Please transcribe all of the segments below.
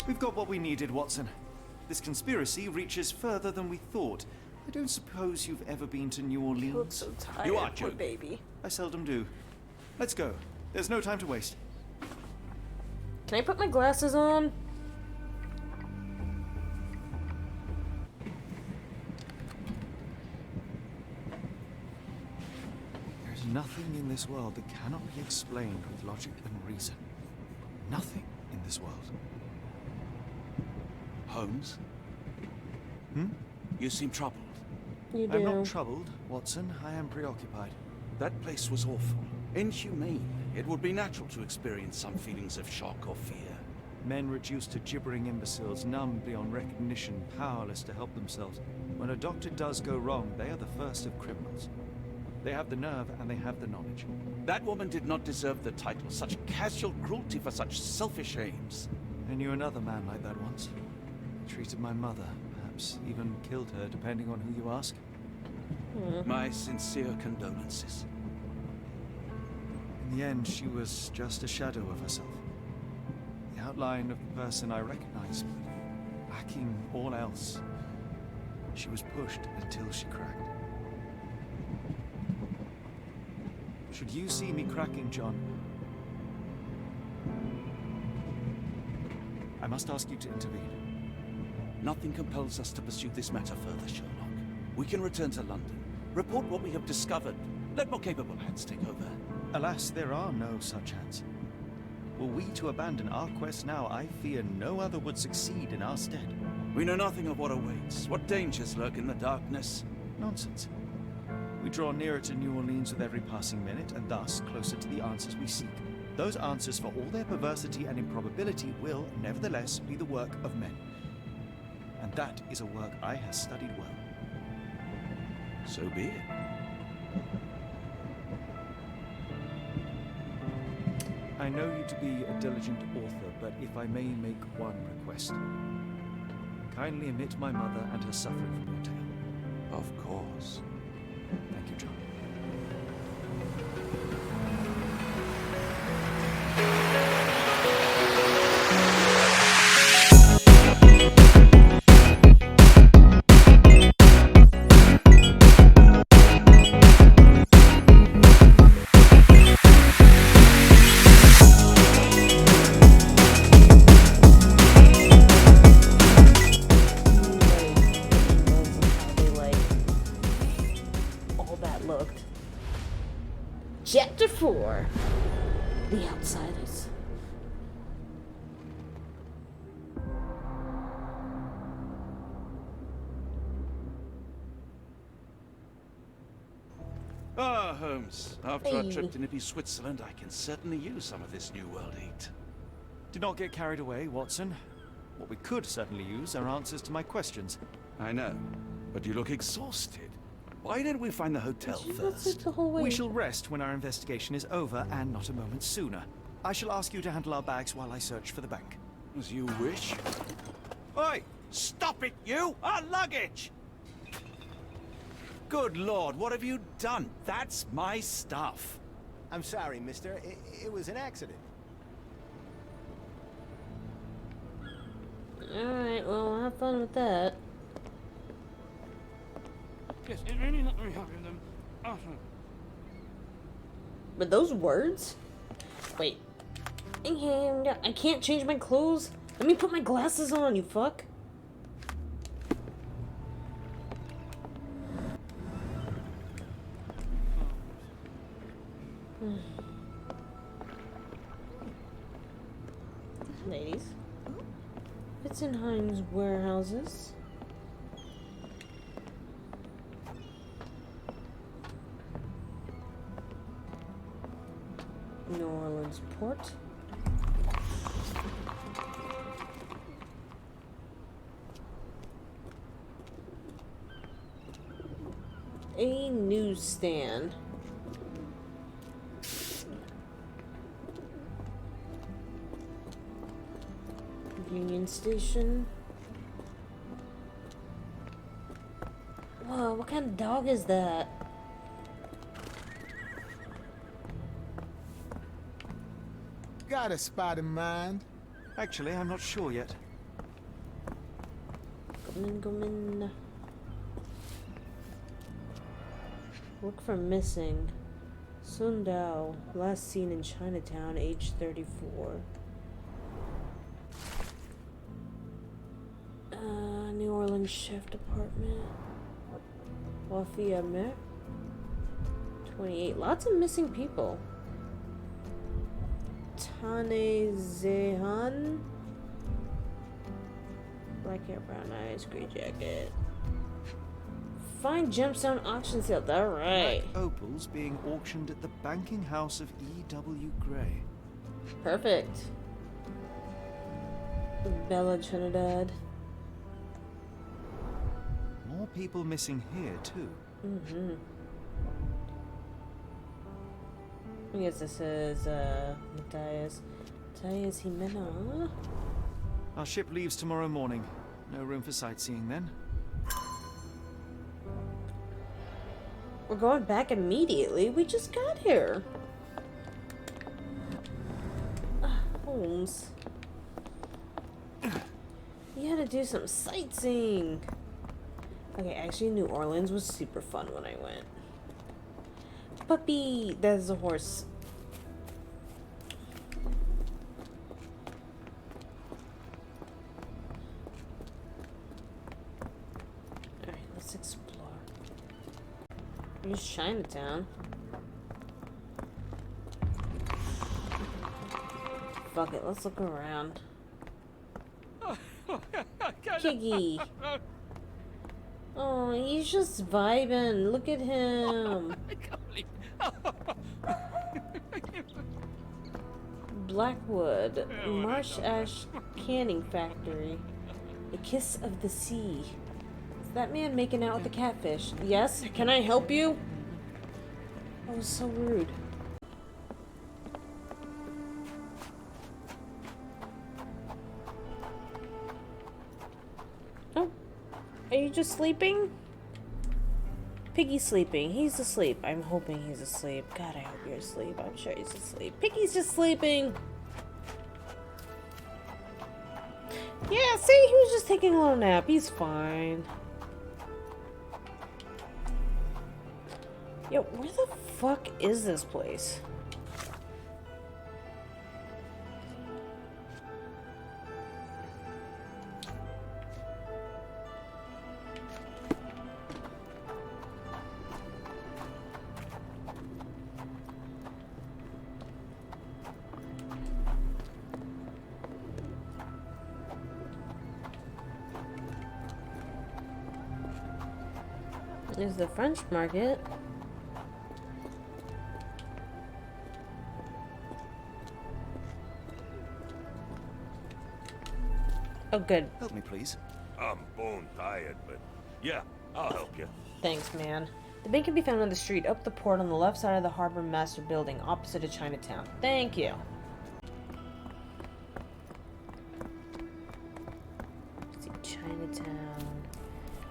We've got what we needed, Watson. This conspiracy reaches further than we thought. I don't suppose you've ever been to New He looks Orleans? so tired, You are poor joking. baby. I seldom do. Let's go. There's no time to waste. Can I put my glasses on? There's nothing in this world that cannot be explained with logic and reason. Nothing in this world. Holmes, Hmm? you seem troubled. You do. I'm not troubled, Watson. I am preoccupied. That place was awful. Inhumane. It would be natural to experience some feelings of shock or fear. Men reduced to gibbering imbeciles, numb beyond recognition, powerless to help themselves. When a doctor does go wrong, they are the first of criminals. They have the nerve and they have the knowledge. That woman did not deserve the title. Such casual cruelty for such selfish aims. I knew another man like that once. He treated my mother, perhaps even killed her, depending on who you ask. My sincere condolences. In the end, she was just a shadow of herself. The outline of the person I recognized, but lacking all else. She was pushed until she cracked. Should you see me cracking, John, I must ask you to intervene. Nothing compels us to pursue this matter further, Sherlock. We can return to London, report what we have discovered. Let more capable hands take over. Alas, there are no such hands. Were we to abandon our quest now, I fear no other would succeed in our stead. We know nothing of what awaits, what dangers lurk in the darkness. Nonsense. We draw nearer to New Orleans with every passing minute, and thus closer to the answers we seek. Those answers, for all their perversity and improbability, will, nevertheless, be the work of men. And that is a work I have studied well. So be it. I know you to be a diligent author, but if I may make one request. Kindly omit my mother and her suffering from your tale. Of course. Thank you, John. Chapter 4. The Outsiders. Ah, Holmes. After our Hey. trip to nippy Switzerland, I can certainly use some of this New World heat. Do not get carried away, Watson. What we could certainly use are answers to my questions. I know, but you look exhausted. Why didn't we find the hotel You got sick first? the whole way. We shall rest when our investigation is over, and not a moment sooner. I shall ask you to handle our bags while I search for the bank. As you wish. Oi! Stop it, you! Our luggage! Good Lord, what have you done? That's my stuff. I'm sorry, mister. It was an accident. Alright, well, have fun with that. Yes, it really not very happy with them. Awesome. But those words? Wait. I can't change my clothes? Let me put my glasses on, you fuck. Ladies. Fitzenheim's warehouses. New Orleans port. A newsstand. Union Station. Whoa, what kind of dog is that? Got a spot in mind? Actually, I'm not sure yet. Go. Look for missing. Sun Dao, last seen in Chinatown, age 34. New Orleans Chef Department. Wafia Mer. 28. Lots of missing people. Tane Zehan. Black hair, brown eyes, gray jacket. Fine gemstone auction sale. Alright. Black opals being auctioned at the banking house of E.W. Gray. Perfect. Bella Trinidad. More people missing here, too. Mm-hmm. I guess this is, Matthias Jimena. Our ship leaves tomorrow morning. No room for sightseeing then. We're going back immediately. We just got here. Holmes. You had to do some sightseeing. Okay, actually, New Orleans was super fun when I went. Puppy! That's a horse. Alright, let's explore. Here's Chinatown. Fuck it, let's look around. Piggy! Oh, he's just vibing. Look at him. Blackwood, Marsh Ash Canning Factory. The Kiss of the Sea. Is that man making out with the catfish? Yes? Can I help you? That was so rude. Oh. Are you just sleeping? Piggy's sleeping. He's asleep. I'm hoping he's asleep. God, I hope you're asleep. I'm sure he's asleep. Piggy's just sleeping. Yeah, see? He was just taking a little nap. He's fine. Yo, where the fuck is this place? There's the French market. Oh, good. Help me, please. I'm bone tired, but yeah, I'll help you. Thanks, man. The bank can be found on the street up the port on the left side of the Harbor Master Building, opposite of Chinatown. Thank you. Let's see, Chinatown.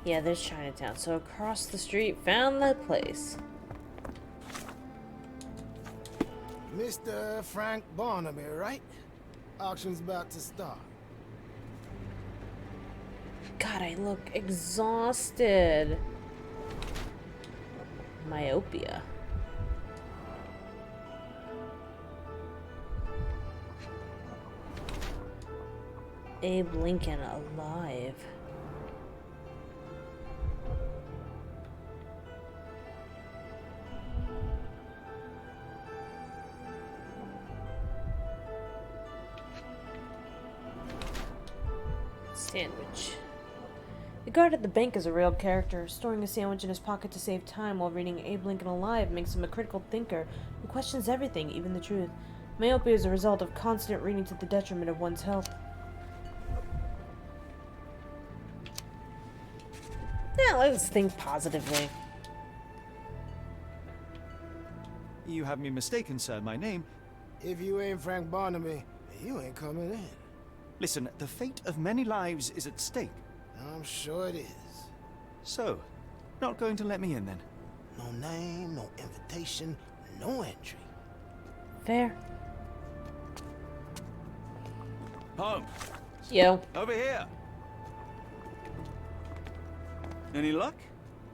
Yeah, there's Chinatown. So across the street, found that place. Mr. Frank Barnaby, right? Auction's about to start. God, I look exhausted. Myopia. Abe Lincoln alive. Sandwich. The guard at the bank is a real character. Storing a sandwich in his pocket to save time while reading Abe Lincoln Alive makes him a critical thinker who questions everything, even the truth. Myopia is a result of constant reading to the detriment of one's health. Yeah, let's think positively. You have me mistaken, sir. My name... If you ain't Frank Barnaby, you ain't coming in. Listen, the fate of many lives is at stake. I'm sure it is. So, not going to let me in then? No name, no invitation, no entry. Fair. Holmes, Yo. over here. Any luck?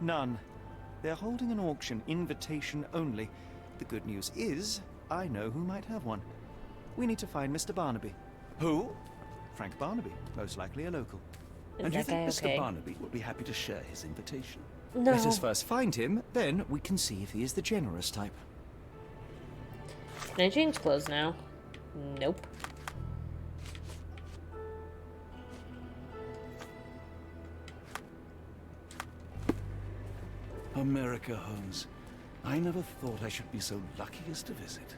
None. They're holding an auction, invitation only. The good news is, I know who might have one. We need to find Mr. Barnaby. Who? Frank Barnaby, most likely a local. Is And do you that guy think Mr. okay? Barnaby would be happy to share his invitation? No. Let us first find him, then we can see if he is the generous type. Can I change clothes now? Nope. America, Holmes. I never thought I should be so lucky as to visit.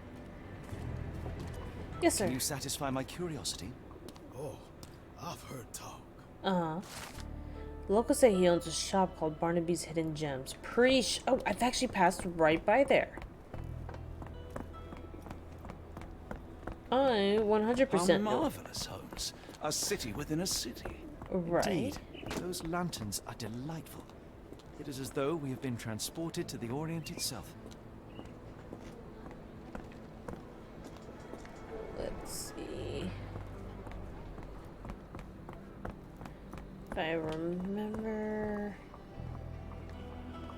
Yes, sir. Can you satisfy my curiosity? Oh, I've heard talk. Uh-huh. The locals say he owns a shop called Barnaby's Hidden Gems. Oh, I've actually passed right by there. I 100% How know. marvelous, Holmes. A city within a city. Right. Indeed. Those lanterns are delightful. It is as though we have been transported to the Orient itself. Let's see. If I remember...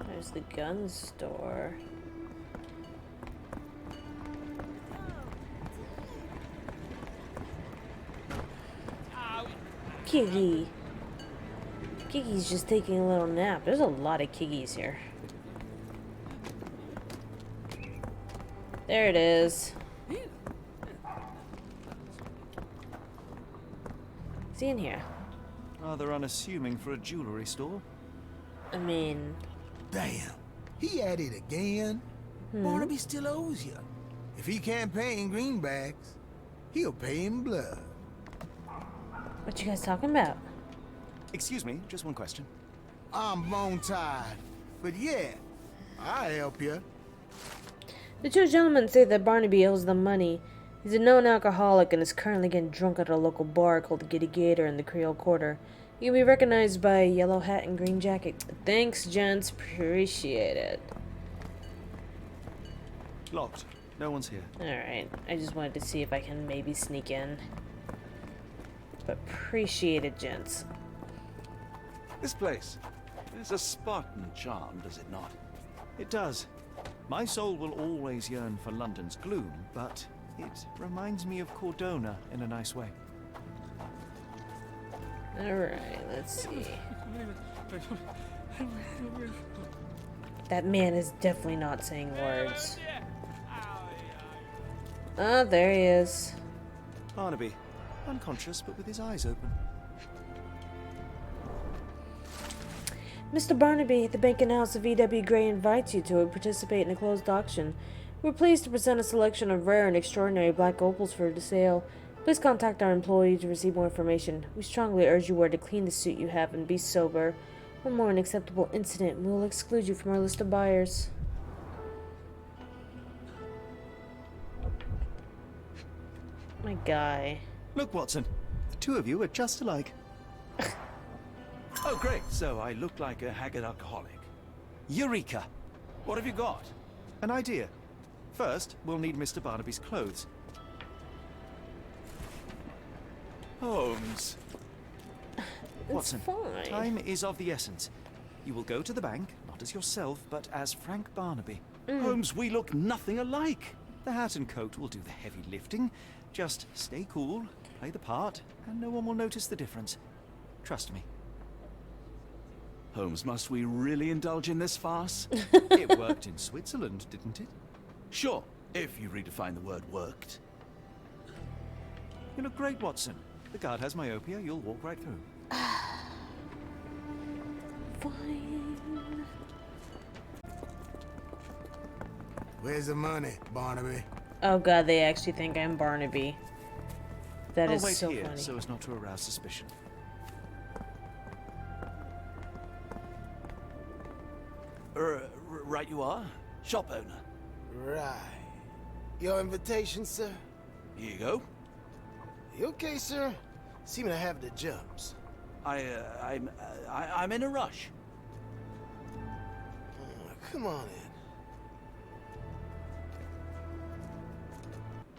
There's the gun store. Kiggy. Kiggy's just taking a little nap. There's a lot of Kiggys here. There it is. Is he in here? Rather unassuming for a jewelry store. I mean... Damn, he at it again. Barnaby still owes you. If he can't pay in greenbacks, he'll pay in blood. What you guys talking about? Excuse me, just one question. I'm bone tired, but yeah, I'll help you. The two gentlemen say that Barnaby owes them money. He's a known alcoholic and is currently getting drunk at a local bar called the Giddy Gator in the Creole Quarter. He can be recognized by a yellow hat and green jacket. Thanks, gents. Appreciate it. Locked. No one's here. Alright, I just wanted to see if I can maybe sneak in. But appreciate it, gents. This place is a Spartan charm, does it not? It does. My soul will always yearn for London's gloom, but it reminds me of Cordona in a nice way. Alright, let's see. That man is definitely not saying words. Oh, there he is. Barnaby, unconscious but with his eyes open. Mr. Barnaby, the Bank and House of E.W. Gray invites you to participate in a closed auction. We're pleased to present a selection of rare and extraordinary black opals for sale. Please contact our employee to receive more information. We strongly urge you wear to clean the suit you have and be sober. One more unacceptable incident, we will exclude you from our list of buyers. My guy. Look, Watson. The two of you are just alike. Oh, great. So I look like a haggard alcoholic. Eureka! What have you got? An idea. First, we'll need Mr. Barnaby's clothes. Holmes. Watson, fine. time is of the essence. You will go to the bank, not as yourself, but as Frank Barnaby. Holmes, we look nothing alike. The hat and coat will do the heavy lifting. Just stay cool, play the part, and no one will notice the difference. Trust me. Holmes, must we really indulge in this farce? It worked in Switzerland, didn't it? Sure, if you redefine the word worked. You look great, Watson. The guard has myopia, you'll walk right through. Fine. Where's the money, Barnaby? Oh god, they actually think I'm Barnaby. That I'll is wait so here, funny. so as not to arouse suspicion. Right you are. Shop owner. Right. Your invitation, sir? Here you go. You okay, sir? Seem to have the jumps. I'm in a rush. Come on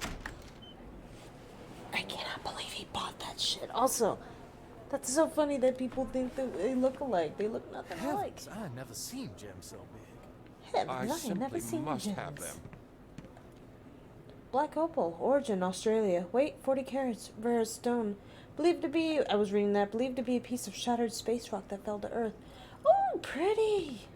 in. I cannot believe he bought that shit. Also, That's so funny that people think that they look alike. They look nothing alike. Heavens, I had never seen gems so big. Heavens, I I ain't never simply seen must gems. have them. Black opal, origin Australia. Weight 40 carats, rare stone. Believed to be, I was reading that, believed to be a piece of shattered space rock that fell to Earth. Oh, pretty!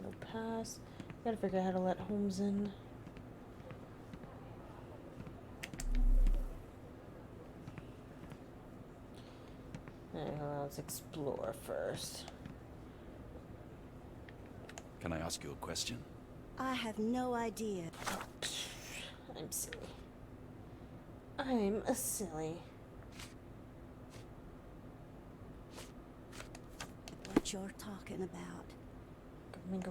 No pass. Gotta figure out how to let Holmes in. Alright, let's explore first. Can I ask you a question? I have no idea. I'm silly. I'm a silly. What you're talking about.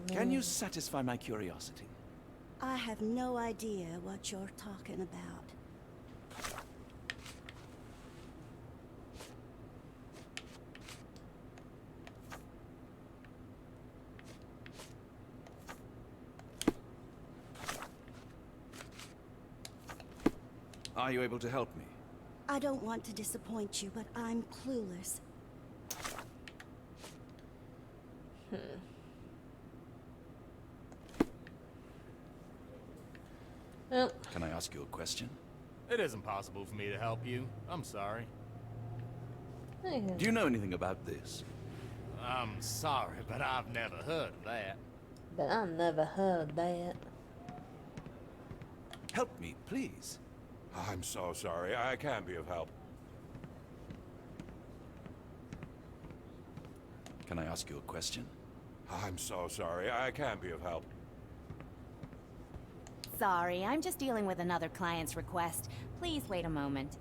Can you satisfy my curiosity? I have no idea what you're talking about. Are you able to help me? I don't want to disappoint you, but I'm clueless. Well, Can I ask you a question? It isn't possible for me to help you. I'm sorry. Do you know anything about this? I'm sorry, but I've never heard of that. but I never heard that. Help me, please. I'm so sorry. I can't be of help. Can I ask you a question? I'm so sorry. I can't be of help. Sorry, I'm just dealing with another client's request. Please wait a moment.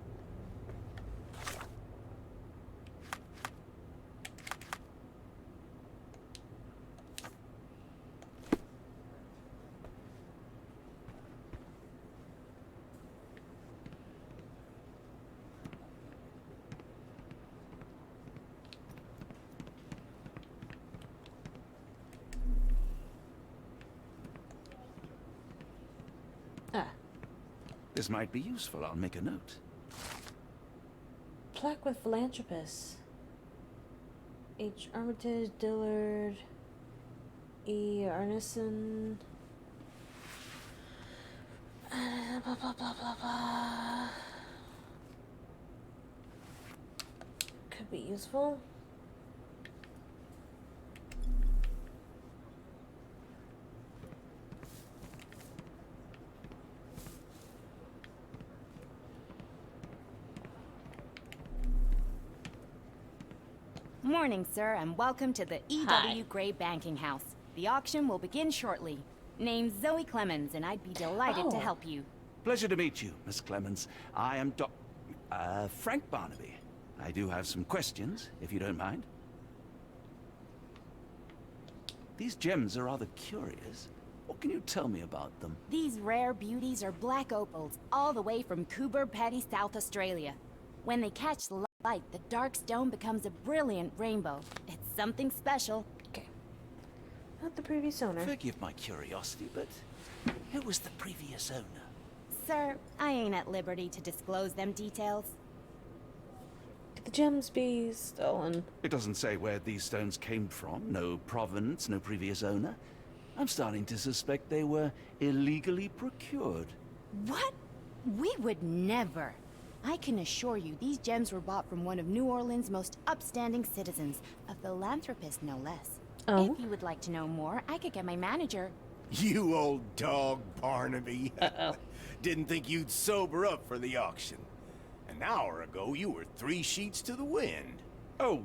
Ah, This might be useful. I'll make a note. plaque with philanthropists. H. Armitage, Dillard, E. Arneson. Blah, blah, blah, blah, blah. Could be useful. Morning, sir, and welcome to the Hi. E.W. Gray Banking House. The auction will begin shortly. Name's Zoe Clemens, and I'd be delighted to Oh. help you. Pleasure to meet you, Miss Clemens. I am Frank Barnaby. I do have some questions, if you don't mind. These gems are rather curious. What can you tell me about them? These rare beauties are black opals, all the way from Coober Pedy, South Australia. When they catch the light, the dark stone becomes a brilliant rainbow. It's something special. Okay. Not the previous owner. Forgive my curiosity, but who was the previous owner? Sir, I ain't at liberty to disclose them details. Could the gems be stolen? It doesn't say where these stones came from. No provenance, no previous owner. I'm starting to suspect they were illegally procured. What? We would never. I can assure you these gems were bought from one of New Orleans' most upstanding citizens, a philanthropist no less. Oh? If you would like to know more, I could get my manager. You old dog, Barnaby. Uh-oh. Didn't think you'd sober up for the auction. An hour ago, you were 3 sheets to the wind. Oh,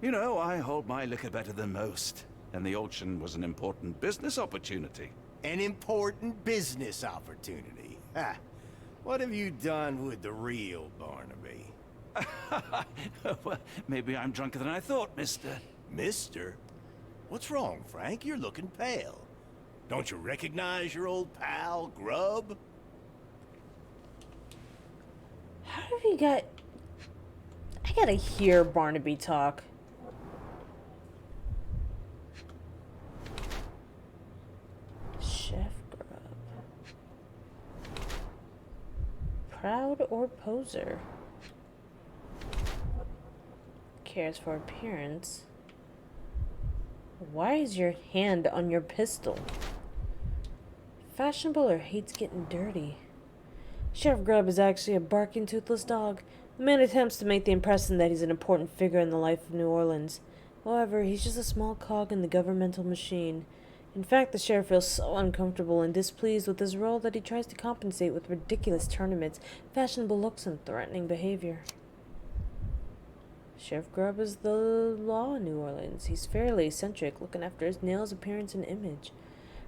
you know, I hold my liquor better than most. And the auction was an important business opportunity. An important business opportunity. Ha! What have you done with the real Barnaby? Well, maybe I'm drunker than I thought, mister. Mister? What's wrong, Frank? You're looking pale. Don't you recognize your old pal, Grub? How have you got... I gotta hear Barnaby talk. Chef Grub. Proud or poser? Cares for appearance. Why is your hand on your pistol? Fashionable or hates getting dirty? Sheriff Grubb is actually a barking, toothless dog. The man attempts to make the impression that he's an important figure in the life of New Orleans. However, he's just a small cog in the governmental machine. In fact, the sheriff feels so uncomfortable and displeased with his role that he tries to compensate with ridiculous tournaments, fashionable looks, and threatening behavior. Sheriff Grubb is the law in New Orleans. He's fairly eccentric, looking after his nails, appearance, and image.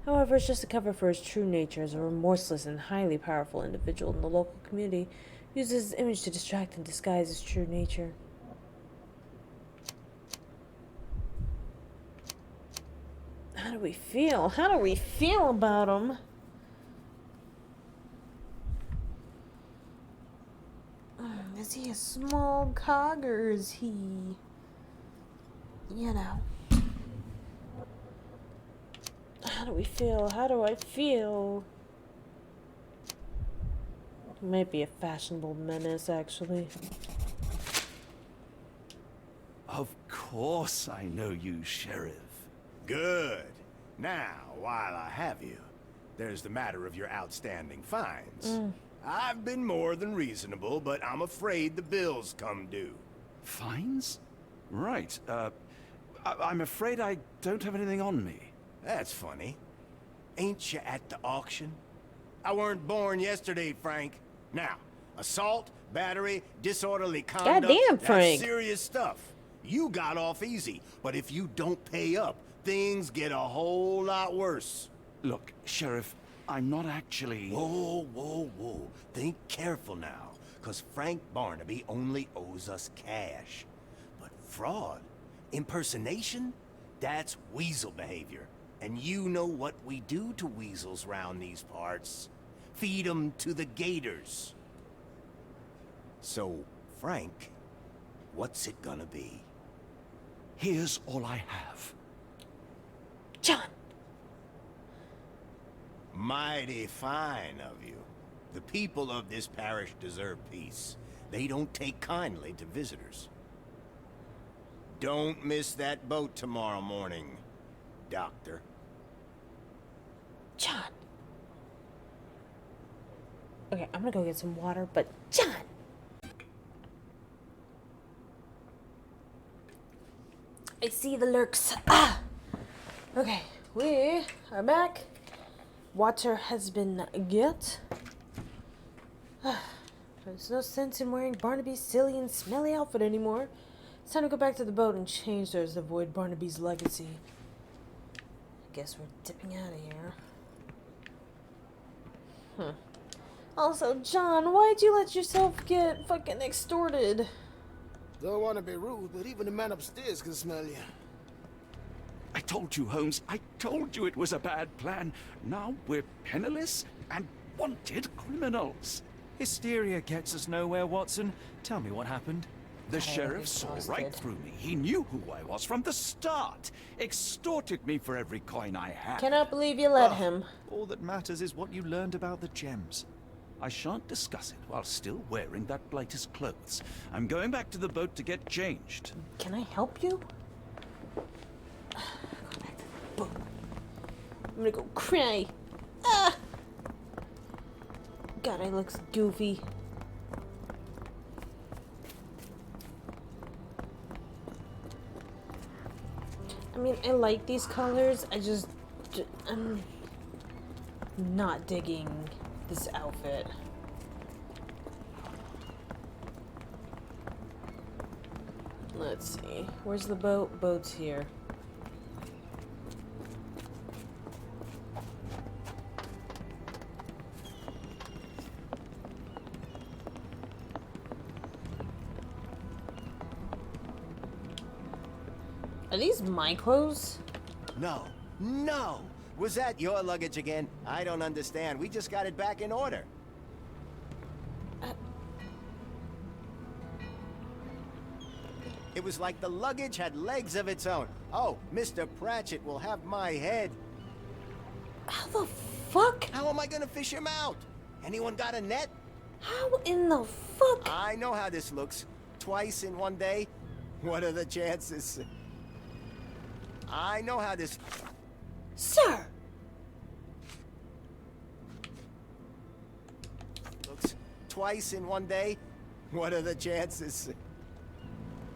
However, it's just a cover for his true nature as a remorseless and highly powerful individual in the local community. He uses his image to distract and disguise his true nature. How do we feel? How do we feel about him? Is he a small cog or is he, you know? How do we feel? How do I feel? He might be a fashionable menace, actually. Of course I know you, Sheriff. Good. Now, while I have you, there's the matter of your outstanding fines. I've been more than reasonable, but I'm afraid the bills come due. Fines? Right. I'm afraid I don't have anything on me. That's funny. Ain't you at the auction? I weren't born yesterday, Frank. Now, assault, battery, disorderly conduct, Goddamn, Frank. that's serious stuff. You got off easy, but if you don't pay up, things get a whole lot worse. Look, Sheriff, I'm not actually... Whoa, whoa, whoa. Think careful now, because Frank Barnaby only owes us cash. But fraud, impersonation, that's weasel behavior. And you know what we do to weasels round these parts. Feed 'em to the gators. So, Frank, what's it gonna be? Here's all I have. John! Mighty fine of you. The people of this parish deserve peace. They don't take kindly to visitors. Don't miss that boat tomorrow morning, Doctor. John! Okay, I'm gonna go get some water, but John! I see the lurks. Ah! Okay, we are back. Water has been get. There's no sense in wearing Barnaby's silly and smelly outfit anymore. It's time to go back to the boat and change those to avoid Barnaby's legacy. I guess we're dipping out of here. Also, John, why'd you let yourself get fucking extorted? Don't want to be rude, but even the man upstairs can smell you. I told you, Holmes. I told you it was a bad plan. Now we're penniless and wanted criminals. Hysteria gets us nowhere, Watson. Tell me what happened. The sheriff saw right through me. He knew who I was from the start. Extorted me for every coin I had. Cannot believe you let him. All that matters is what you learned about the gems. I shan't discuss it while still wearing that blighter's clothes. I'm going back to the boat to get changed. Can I help you? Go back to the boat. I'm gonna go cry. Ah! God, I look goofy. I mean, I like these colors. I'm not digging this outfit. Let's see. Where's the boat? Boat's here. Are these my clothes? No, no! Was that your luggage again? I don't understand. We just got it back in order. It was like the luggage had legs of its own. Oh, Mr. Pratchett will have my head. How the fuck? How am I gonna fish him out? Anyone got a net? How in the fuck? I know how this looks. Twice in one day? What are the chances? I know how this... Sir! looks. Twice in one day? What are the chances?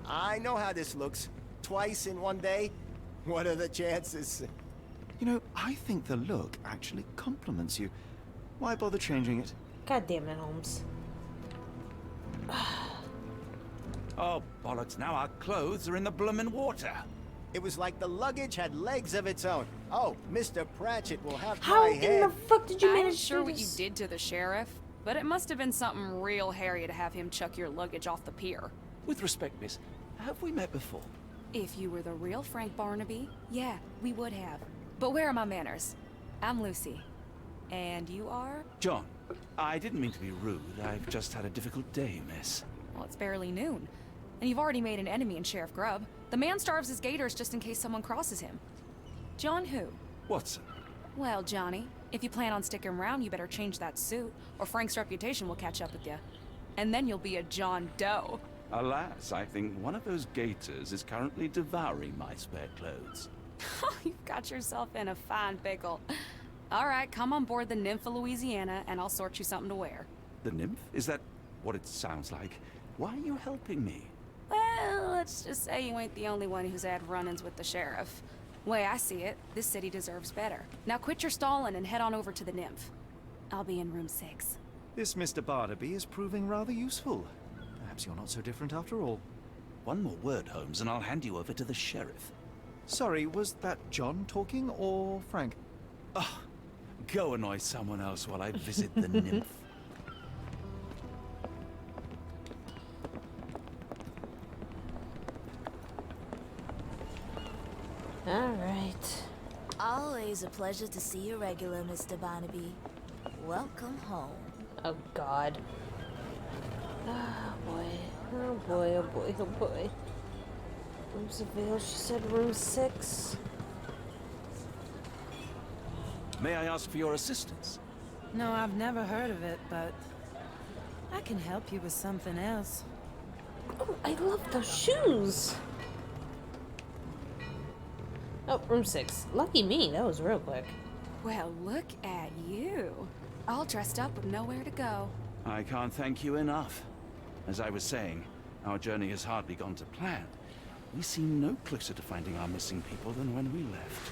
I know how this looks. Twice in one day? What are the chances? You know, I think the look actually compliments you. Why bother changing it? God damn it, Holmes. Oh, bollocks, now our clothes are in the bloomin' water. It was like the luggage had legs of its own. Oh, Mr. Pratchett will have How my in head. the fuck did you I'm manage sure to do what you this? did to the sheriff, but it must have been something real hairy to have him chuck your luggage off the pier. With respect, miss, have we met before? If you were the real Frank Barnaby, yeah, we would have. But where are my manners? I'm Lucy. And you are? John, I didn't mean to be rude. I've just had a difficult day, miss. Well, it's barely noon. And you've already made an enemy in Sheriff Grubb. The man starves his gators just in case someone crosses him. John who? Watson. Well, Johnny, if you plan on sticking around, you better change that suit, or Frank's reputation will catch up with you. And then you'll be a John Doe. Alas, I think one of those gators is currently devouring my spare clothes. You've got yourself in a fine pickle. All right, come on board the Nymph of Louisiana, and I'll sort you something to wear. The nymph? Is that what it sounds like? Why are you helping me? Well, let's just say you ain't the only one who's had run-ins with the sheriff. Way I see it, this city deserves better. Now quit your stalling and head on over to the Nymph. I'll be in room 6. This Mr. Barnaby is proving rather useful. Perhaps you're not so different after all. One more word, Holmes, and I'll hand you over to the sheriff. Sorry, was that John talking or Frank? Oh, go annoy someone else while I visit the nymph. Alright. Always a pleasure to see you regular, Mr. Barnaby. Welcome home. Oh god. Oh boy. Oh boy, oh boy, oh boy. Room Seville, she said room 6. May I ask for your assistance? No, I've never heard of it, but I can help you with something else. Oh, I love those shoes! Oh, room 6. Lucky me, that was real quick. Well, look at you. All dressed up with nowhere to go. I can't thank you enough. As I was saying, our journey has hardly gone to plan. We seem no closer to finding our missing people than when we left.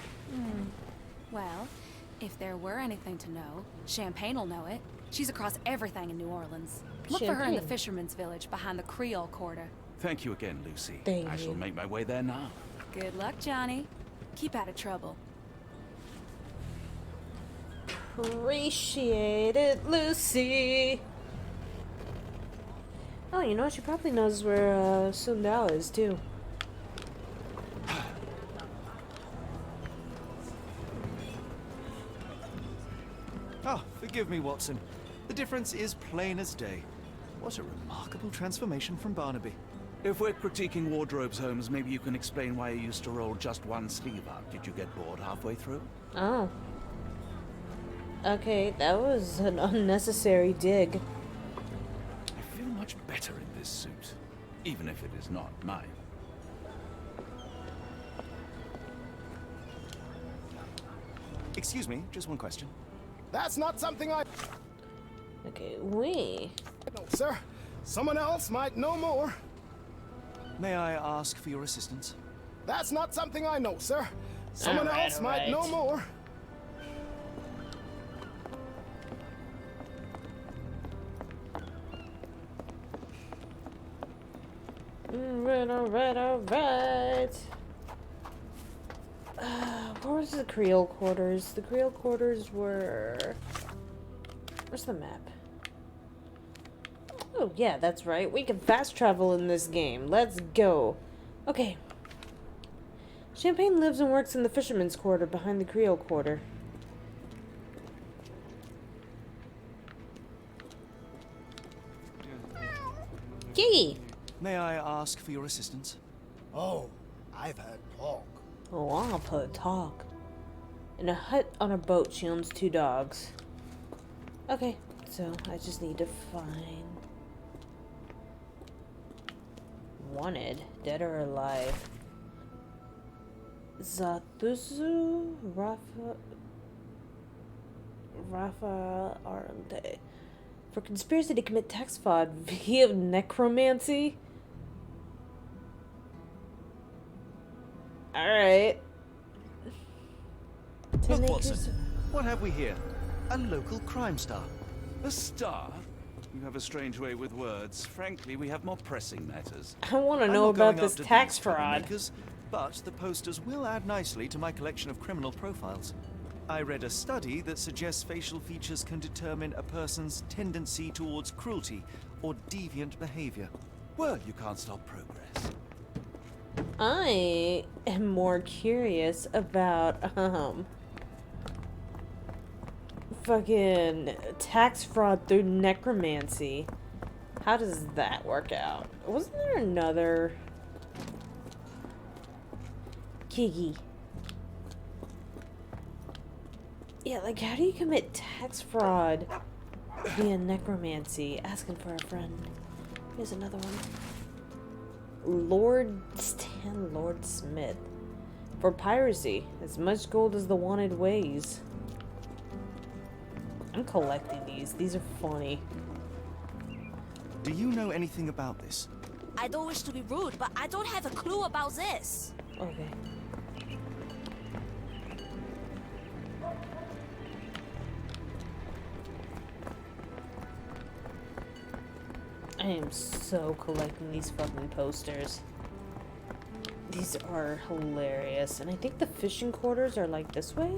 Well, if there were anything to know, Champagne'll know it. She's across everything in New Orleans. Look for her in the Champagne. fisherman's village behind the Creole Quarter. Thank you again, Lucy. Thank I shall you. make my way there now. Good luck, Johnny. Keep out of trouble. Appreciate it, Lucy. Oh, you know what? She probably knows where Sundal is too. Ah, forgive me, Watson. The difference is plain as day. What a remarkable transformation from Barnaby. If we're critiquing wardrobes, Holmes, maybe you can explain why you used to roll just one sleeve up. Did you get bored halfway through? Oh. Okay, that was an unnecessary dig. I feel much better in this suit, even if it is not mine. Excuse me, just one question. That's not something I Okay, we. know, sir. Someone else might know more. May I ask for your assistance? That's not something I know, sir. Someone Alright, else might know alright. more. Alright. Where was the Creole quarters? The Creole quarters were... Where's the map? Oh, yeah, that's right. We can fast travel in this game. Let's go. Okay. Champagne lives and works in the fisherman's quarter behind the Creole quarter. Yay! May I ask for your assistance? Oh, I've heard talk. Oh, I've heard talk. In a hut on a boat, she owns 2 dogs. Okay, So I just need to find wanted, dead or alive. Zathusu Rafa Arante for conspiracy to commit tax fraud via necromancy. Alright. Look, Watson, what have we here? A local crime star. A star? You have a strange way with words. Frankly, we have more pressing matters. I want to know about this tax fraud. But the posters will add nicely to my collection of criminal profiles. I read a study that suggests facial features can determine a person's tendency towards cruelty or deviant behavior. Well, you can't stop progress. I am more curious about, fucking tax fraud through necromancy. How does that work out? Wasn't there another... Kiki. Yeah, like, how do you commit tax fraud via necromancy? Asking for a friend. Here's another one. Lord Smith. For piracy, as much gold as the wanted weighs. I'm collecting these. These are funny. Do you know anything about this? I don't wish to be rude, but I don't have a clue about this. Okay. I am so collecting these fucking posters. These are hilarious. And I think the fishing quarters are like this way?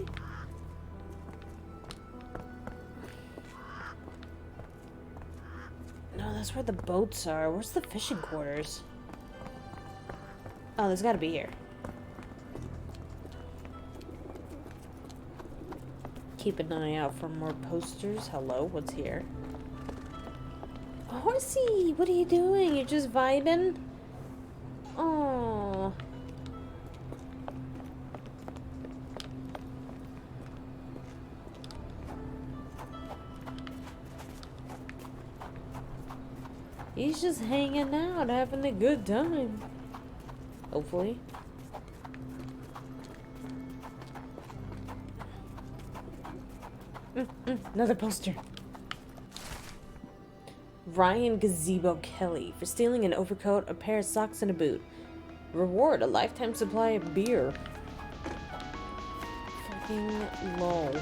No, that's where the boats are. Where's the fishing quarters? Oh, there's gotta be here. Keep an eye out for more posters. Hello, what's here? Horsey, what are you doing? You're just vibing? Oh. He's just hanging out, having a good time. Hopefully. Another poster. Ryan Gazebo Kelly for stealing an overcoat, a pair of socks, and a boot. Reward, a lifetime supply of beer. Fucking lol.